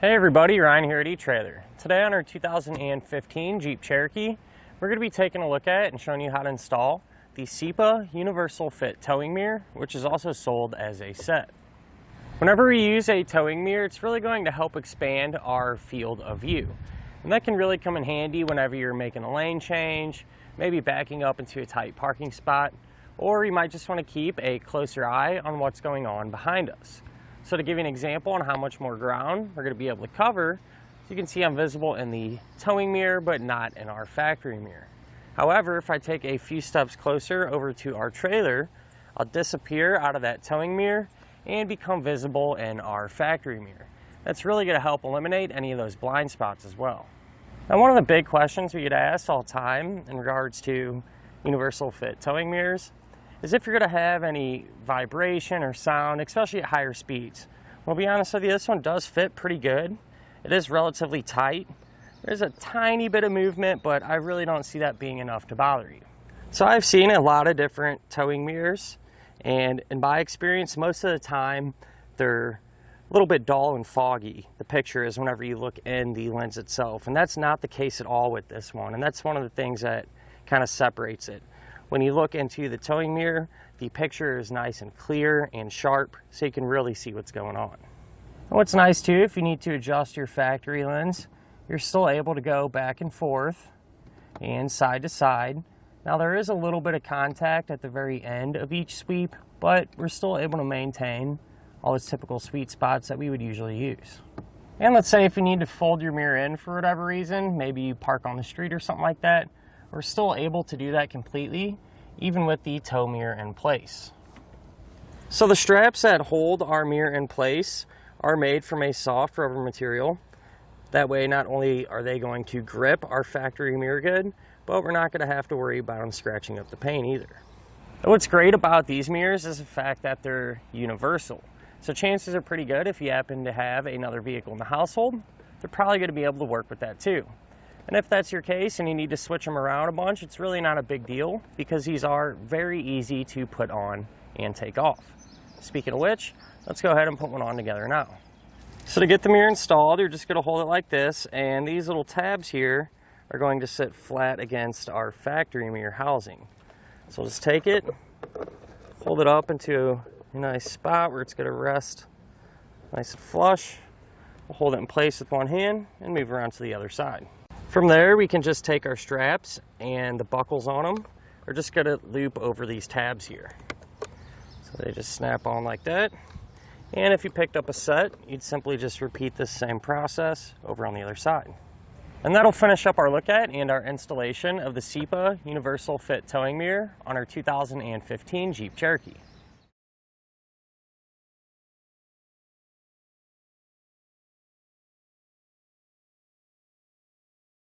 Hey everybody, Ryan here at eTrailer. Today on our 2015 Jeep Cherokee, we're going to be taking a look at and showing you how to install the CIPA Universal Fit Towing Mirror, which is also sold as a set. Whenever we use a towing mirror, it's really going to help expand our field of view. And that can really come in handy whenever you're making a lane change, maybe backing up into a tight parking spot, or you might just want to keep a closer eye on what's going on behind us. So to give you an example on how much more ground we're going to be able to cover, as you can see I'm visible in the towing mirror, but not in our factory mirror. However, if I take a few steps closer over to our trailer, I'll disappear out of that towing mirror and become visible in our factory mirror. That's really going to help eliminate any of those blind spots as well. Now, one of the big questions we get asked all the time in regards to universal fit towing mirrors is if you're going to have any vibration or sound, especially at higher speeds. Well, to be honest with you, this one does fit pretty good. It is relatively tight. There's a tiny bit of movement, but I really don't see that being enough to bother you. So I've seen a lot of different towing mirrors, and in my experience, most of the time, they're a little bit dull and foggy. The picture is whenever you look in the lens itself, and that's not the case at all with this one, and that's one of the things that kind of separates it. When you look into the towing mirror, the picture is nice and clear and sharp, so you can really see what's going on. And what's nice too, if you need to adjust your factory lens, you're still able to go back and forth and side to side. Now there is a little bit of contact at the very end of each sweep, but we're still able to maintain all those typical sweet spots that we would usually use. And let's say if you need to fold your mirror in for whatever reason, maybe you park on the street or something like that, we're still able to do that completely, even with the tow mirror in place. So the straps that hold our mirror in place are made from a soft rubber material. That way, not only are they going to grip our factory mirror good, but we're not going to have to worry about them scratching up the paint either. And what's great about these mirrors is the fact that they're universal. So chances are pretty good if you happen to have another vehicle in the household, they're probably going to be able to work with that too. And if that's your case and you need to switch them around a bunch, it's really not a big deal because these are very easy to put on and take off. Speaking of which, let's go ahead and put one on together now. So to get the mirror installed, you're just going to hold it like this, and these little tabs here are going to sit flat against our factory mirror housing. So just take it, hold it up into a nice spot where it's going to rest nice and flush. We'll hold it in place with one hand and move around to the other side. From there, we can just take our straps and the buckles on them. We're just going to loop over these tabs here. So they just snap on like that. And if you picked up a set, you'd simply just repeat this same process over on the other side. And that'll finish up our look at and our installation of the CIPA Universal Fit Towing Mirror on our 2015 Jeep Cherokee.